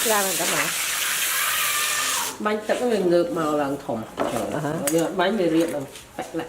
làm làm cái nào bánh tắc nó ngược màu là thùng rồi bánh về riêng là bạch lại.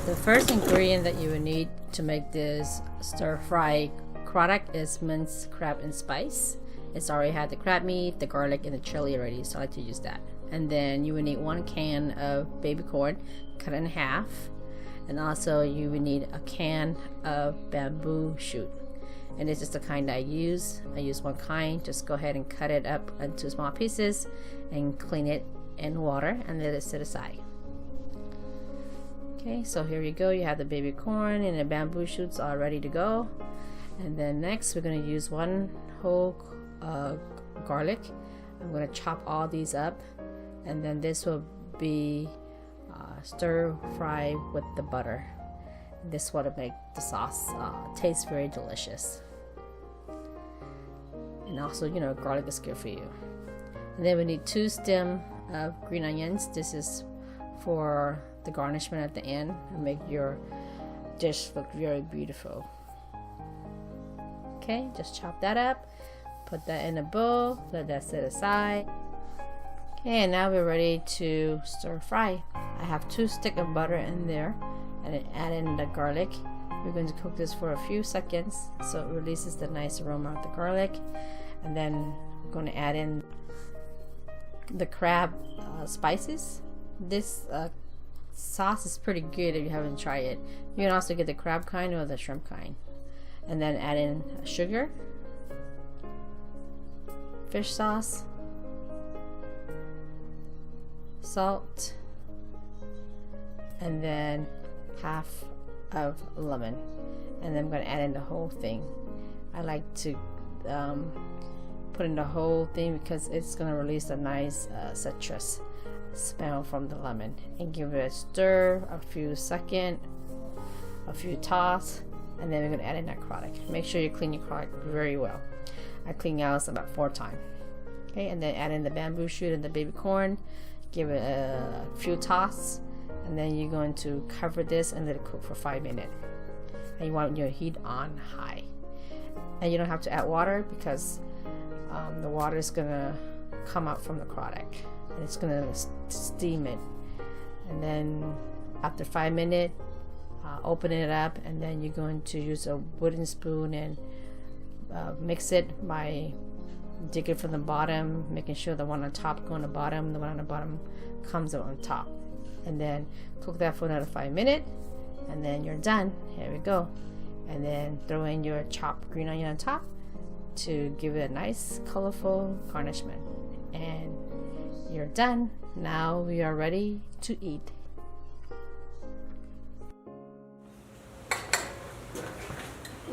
The first ingredient that you would need to make this stir-fry crawdad is minced crab and spice. It's already had the crab meat, the garlic, and the chili already, so I like to use that. And then you would need 1 can of baby corn cut in half, and also you would need a can of bamboo shoot. And this is the kind I use. I use one kind. Just go ahead and cut it up into small pieces and clean it in water and let it sit aside. Okay, so here you go. You have the baby corn and the bamboo shoots all ready to go. And then next we're going to use 1 whole garlic. I'm going to chop all these up, and then this will be stir fry with the butter. This will make the sauce taste very delicious. And also, you know, garlic is good for you. And then we need 2 stems of green onions. This is for the garnishment at the end and make your dish look very beautiful. Okay, just chop that up, put that in a bowl, let that sit aside. Okay, and now we're ready to stir fry. I have 2 sticks of butter in there, and then add in the garlic. We're going to cook this for a few seconds so it releases the nice aroma of the garlic. And then we're going to add in the crab spices. This sauce is pretty good if you haven't tried it. You can also get the crab kind or the shrimp kind. And then add in sugar, fish sauce, salt, and then half of lemon. And then I'm going to add in the whole thing. I like to put in the whole thing because it's going to release a nice citrus smell from the lemon, and give it a stir, a few seconds, a few toss, and then we're going to add in that crawdad. Make sure you clean your crawdad very well. I clean yours about 4 times. Okay, and then add in the bamboo shoot and the baby corn, give it a few toss, and then you're going to cover this and let it cook for 5 minutes. And you want your heat on high, and you don't have to add water because the water is going to come out from the crawdad. And it's gonna steam it, and then after 5 minutes open it up, and then you're going to use a wooden spoon and mix it by digging from the bottom, making sure the one on top go on the bottom, the one on the bottom comes out on top, and then cook that for another 5 minutes, and then you're done. Here we go. And then throw in your chopped green onion on top to give it a nice colorful garnishment, and you're done. Now we are ready to eat.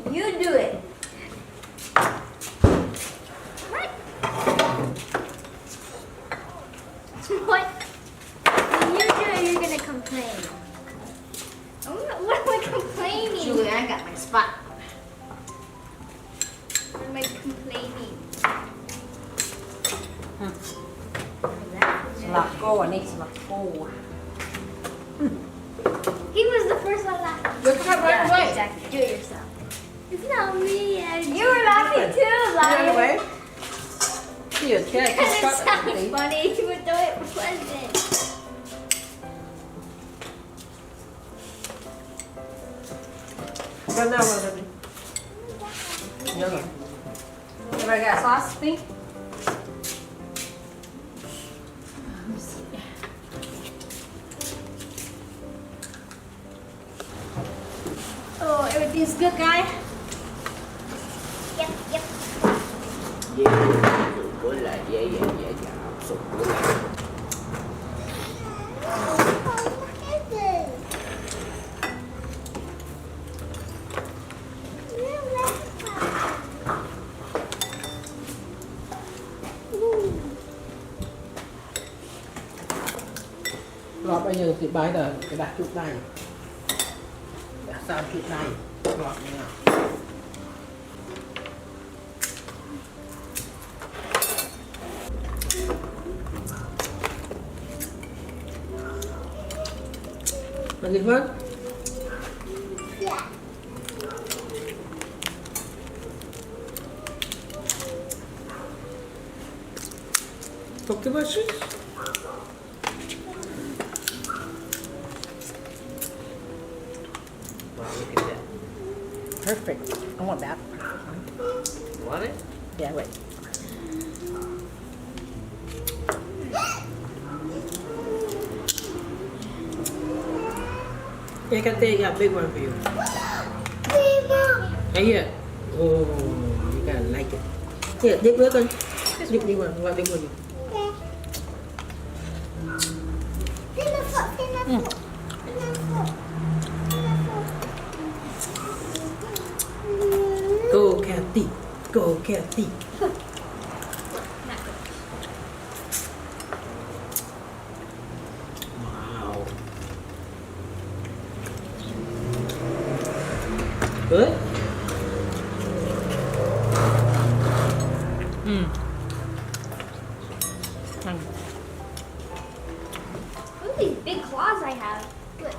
You do it. What? Julie, I got my spot. Am I complaining? สลัดโก้อันนี้สลัดโก้ He was the first one laughing. Look at right away. Exactly. Do it yourself. It's not me. You were laughing too, Right away. Lion. Here, check. Because it sounds funny, but though it wasn't. Go now, baby. No, no. Everybody got sauce, think? Oh, everything's good, guys. Yep, yep. Bữa lại dễ sụp bữa lại. Lọt bây giờ thì bái là cái đặt chút đây. Đặt sao chút đây. Lọt như nào. Is it good? Yeah. Talk about it. Wow, look at that. Perfect. I want that. You want it? Yeah, wait. I can take a big one for you. Right here. Oh, you gotta like it. Here, dip with one. Dip big one. What big one? Go, Kathy. Go, Kathy. Wow. Good? Look at these big claws I have. Look.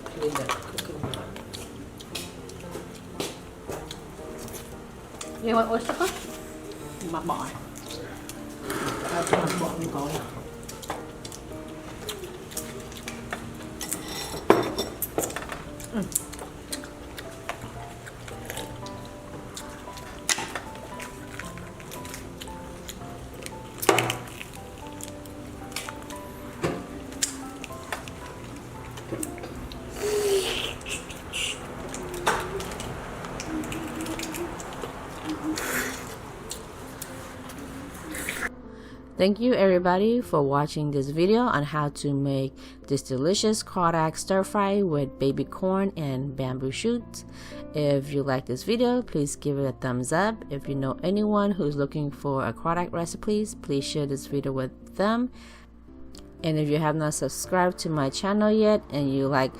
Clean that cooking pot. You want oyster sauce? Mà bỏ. Cho mình bỏ đi có. Thank you everybody for watching this video on how to make this delicious crawdad stir fry with baby corn and bamboo shoots. If you like this video, please give it a thumbs up. If you know anyone who's looking for a crawdad recipes, please share this video with them. And if you have not subscribed to my channel yet and you like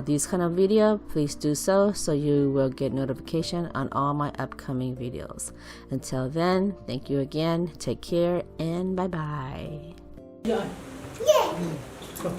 these kind of video, please do so you will get notification on all my upcoming videos. Until then, thank you again, take care, and bye bye. Yeah. Yeah. Go.